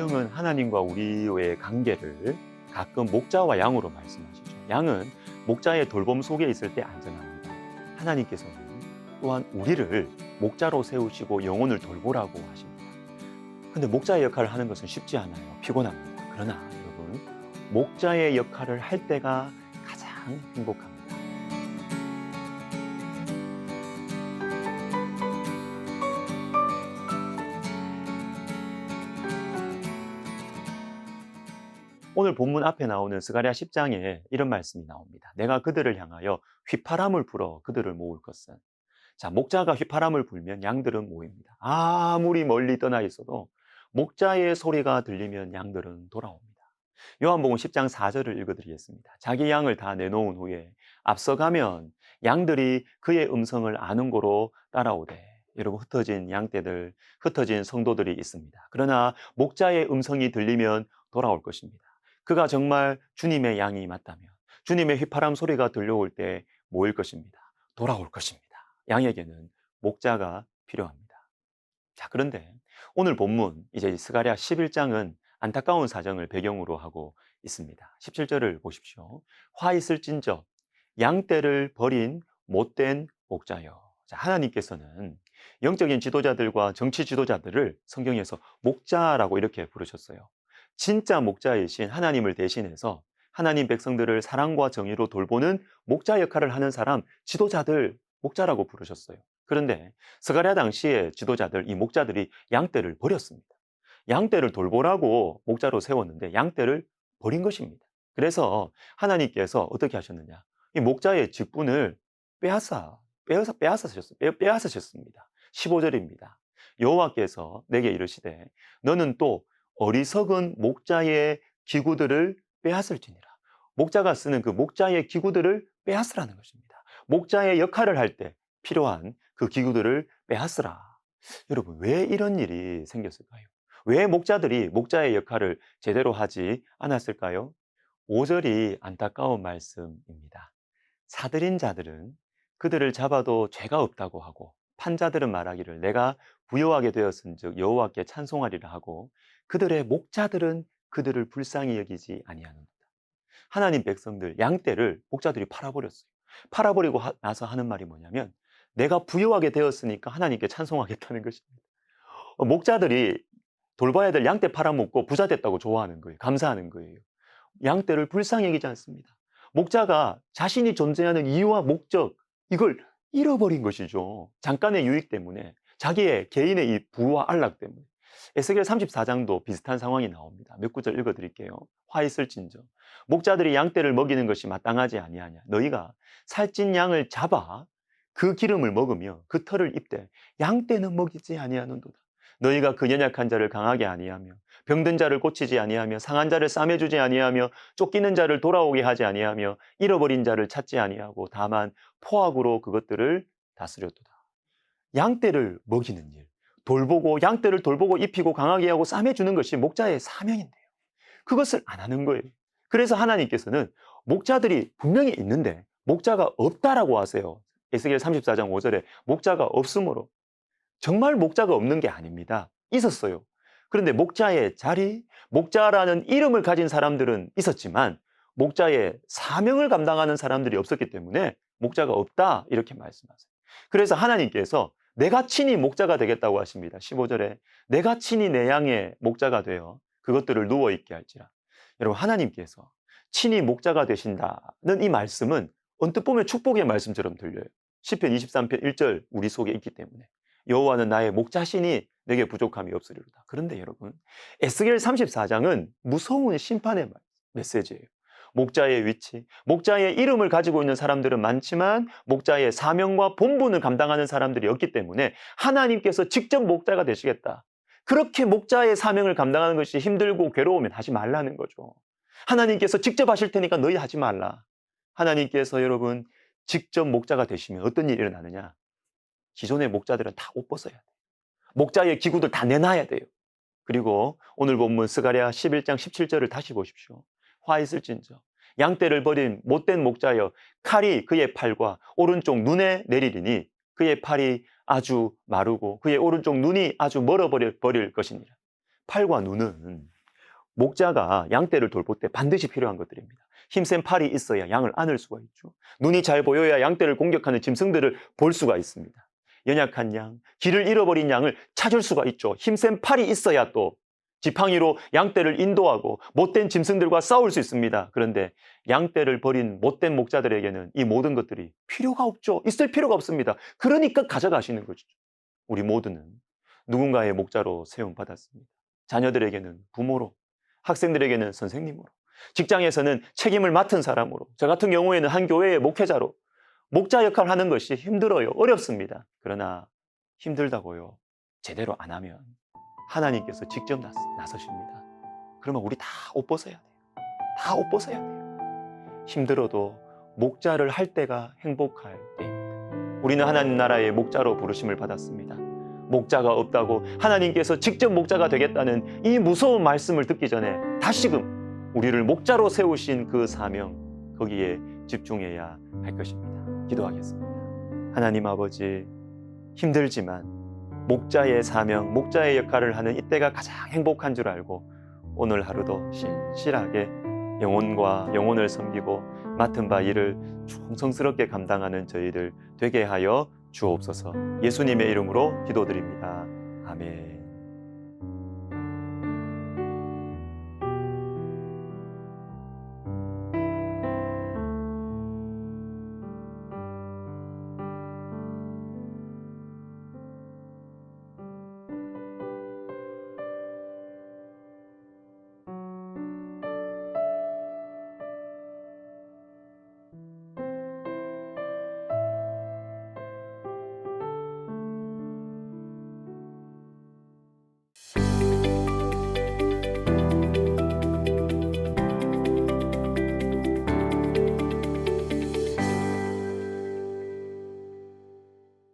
성경은 하나님과 우리의 관계를 가끔 목자와 양으로 말씀하시죠. 양은 목자의 돌봄 속에 있을 때 안전합니다. 하나님께서는 또한 우리를 목자로 세우시고 영혼을 돌보라고 하십니다. 근데 목자의 역할을 하는 것은 쉽지 않아요. 피곤합니다. 그러나 여러분, 목자의 역할을 할 때가 가장 행복합니다. 오늘 본문 앞에 나오는 스가랴 10장에 이런 말씀이 나옵니다. 내가 그들을 향하여 휘파람을 불어 그들을 모을 것은. 자, 목자가 휘파람을 불면 양들은 모입니다. 아무리 멀리 떠나 있어도 목자의 소리가 들리면 양들은 돌아옵니다. 요한복음 10장 4절을 읽어드리겠습니다. 자기 양을 다 내놓은 후에 앞서가면 양들이 그의 음성을 아는 고로 따라오되. 여러분, 흩어진 양떼들, 흩어진 성도들이 있습니다. 그러나 목자의 음성이 들리면 돌아올 것입니다. 그가 정말 주님의 양이 맞다면 주님의 휘파람 소리가 들려올 때 모일 것입니다. 돌아올 것입니다. 양에게는 목자가 필요합니다. 자, 그런데 오늘 본문 이제 스가랴 11장은 안타까운 사정을 배경으로 하고 있습니다. 17절을 보십시오. 화 있을진저 양떼를 버린 못된 목자여. 자, 하나님께서는 영적인 지도자들과 정치 지도자들을 성경에서 목자라고 이렇게 부르셨어요. 진짜 목자이신 하나님을 대신해서 하나님 백성들을 사랑과 정의로 돌보는 목자 역할을 하는 사람, 지도자들, 목자라고 부르셨어요. 그런데 스가랴 당시의 지도자들, 이 목자들이 양떼를 버렸습니다. 양떼를 돌보라고 목자로 세웠는데 양떼를 버린 것입니다. 그래서 하나님께서 어떻게 하셨느냐? 이 목자의 직분을 빼앗으셨습니다. 15절입니다. 여호와께서 내게 이르시되 너는 또 어리석은 목자의 기구들을 빼앗을지니라. 목자가 쓰는 그 목자의 기구들을 빼앗으라는 것입니다. 목자의 역할을 할 때 필요한 그 기구들을 빼앗으라. 여러분, 왜 이런 일이 생겼을까요? 왜 목자들이 목자의 역할을 제대로 하지 않았을까요? 5절이 안타까운 말씀입니다. 사들인 자들은 그들을 잡아도 죄가 없다고 하고 판자들은 말하기를 내가 부요하게 되었은즉 여호와께 찬송하리라 하고 그들의 목자들은 그들을 불쌍히 여기지 아니하는도다. 하나님 백성들 양떼를 목자들이 팔아버렸어요. 팔아버리고 나서 하는 말이 뭐냐면 내가 부요하게 되었으니까 하나님께 찬송하겠다는 것입니다. 목자들이 돌봐야 될 양떼 팔아먹고 부자 됐다고 좋아하는 거예요. 감사하는 거예요. 양떼를 불쌍히 여기지 않습니다. 목자가 자신이 존재하는 이유와 목적, 이걸 잃어버린 것이죠. 잠깐의 유익 때문에, 자기의 개인의 이 부와 안락 때문에. 에스겔 34장도 비슷한 상황이 나옵니다. 몇 구절 읽어드릴게요. 화 있을진저 목자들이 양떼를 먹이는 것이 마땅하지 아니하냐. 너희가 살찐 양을 잡아 그 기름을 먹으며 그 털을 입되 양떼는 먹이지 아니하는도다. 너희가 그 연약한 자를 강하게 아니하며 병든 자를 고치지 아니하며 상한 자를 싸매주지 아니하며 쫓기는 자를 돌아오게 하지 아니하며 잃어버린 자를 찾지 아니하고 다만 포악으로 그것들을 다스렸도다. 양떼를 먹이는 일, 돌보고 양떼를 돌보고 입히고 강하게 하고 싸매주는 것이 목자의 사명인데요. 그것을 안 하는 거예요. 그래서 하나님께서는 목자들이 분명히 있는데 목자가 없다라고 하세요. 에스겔 34장 5절에 목자가 없으므로. 정말 목자가 없는 게 아닙니다. 있었어요. 그런데 목자의 자리, 목자라는 이름을 가진 사람들은 있었지만 목자의 사명을 감당하는 사람들이 없었기 때문에 목자가 없다 이렇게 말씀하세요. 그래서 하나님께서 내가 친히 목자가 되겠다고 하십니다. 15절에 내가 친히 내 양의 목자가 되어 그것들을 누워있게 할지라. 여러분, 하나님께서 친히 목자가 되신다는 이 말씀은 언뜻 보면 축복의 말씀처럼 들려요. 시편 23편 1절 우리 속에 있기 때문에 여호와는 나의 목자시니 내게 부족함이 없으리로다. 그런데 여러분, 에스겔 34장은 무서운 심판의 메시지예요. 목자의 위치, 목자의 이름을 가지고 있는 사람들은 많지만 목자의 사명과 본분을 감당하는 사람들이 없기 때문에 하나님께서 직접 목자가 되시겠다. 그렇게 목자의 사명을 감당하는 것이 힘들고 괴로우면 하지 말라는 거죠. 하나님께서 직접 하실 테니까 너희 하지 말라. 하나님께서 여러분 직접 목자가 되시면 어떤 일이 일어나느냐? 기존의 목자들은 다 옷 벗어야 돼요. 목자의 기구들 다 내놔야 돼요. 그리고 오늘 본문 스가랴 11장 17절을 다시 보십시오. 화 있을진저 양떼를 버린 못된 목자여 칼이 그의 팔과 오른쪽 눈에 내리리니 그의 팔이 아주 마르고 그의 오른쪽 눈이 아주 멀어버릴 것이니라. 팔과 눈은 목자가 양떼를 돌볼 때 반드시 필요한 것들입니다. 힘센 팔이 있어야 양을 안을 수가 있죠. 눈이 잘 보여야 양떼를 공격하는 짐승들을 볼 수가 있습니다. 연약한 양, 길을 잃어버린 양을 찾을 수가 있죠. 힘센 팔이 있어야 또 지팡이로 양떼를 인도하고 못된 짐승들과 싸울 수 있습니다. 그런데 양떼를 버린 못된 목자들에게는 이 모든 것들이 필요가 없죠. 있을 필요가 없습니다. 그러니까 가져가시는 거죠. 우리 모두는 누군가의 목자로 세움받았습니다. 자녀들에게는 부모로, 학생들에게는 선생님으로, 직장에서는 책임을 맡은 사람으로, 저 같은 경우에는 한 교회의 목회자로 목자 역할을 하는 것이 힘들어요. 어렵습니다. 그러나 힘들다고요. 제대로 안 하면 하나님께서 직접 나서십니다. 그러면 우리 다 옷 벗어야 돼요. 다 옷 벗어야 돼요. 힘들어도 목자를 할 때가 행복할 때입니다. 우리는 하나님 나라의 목자로 부르심을 받았습니다. 목자가 없다고 하나님께서 직접 목자가 되겠다는 이 무서운 말씀을 듣기 전에 다시금 우리를 목자로 세우신 그 사명, 거기에 집중해야 할 것입니다. 기도하겠습니다. 하나님 아버지, 힘들지만 목자의 사명, 목자의 역할을 하는 이때가 가장 행복한 줄 알고 오늘 하루도 신실하게 영혼과 영혼을 섬기고 맡은 바 일을 충성스럽게 감당하는 저희들 되게 하여 주옵소서. 예수님의 이름으로 기도드립니다. 아멘.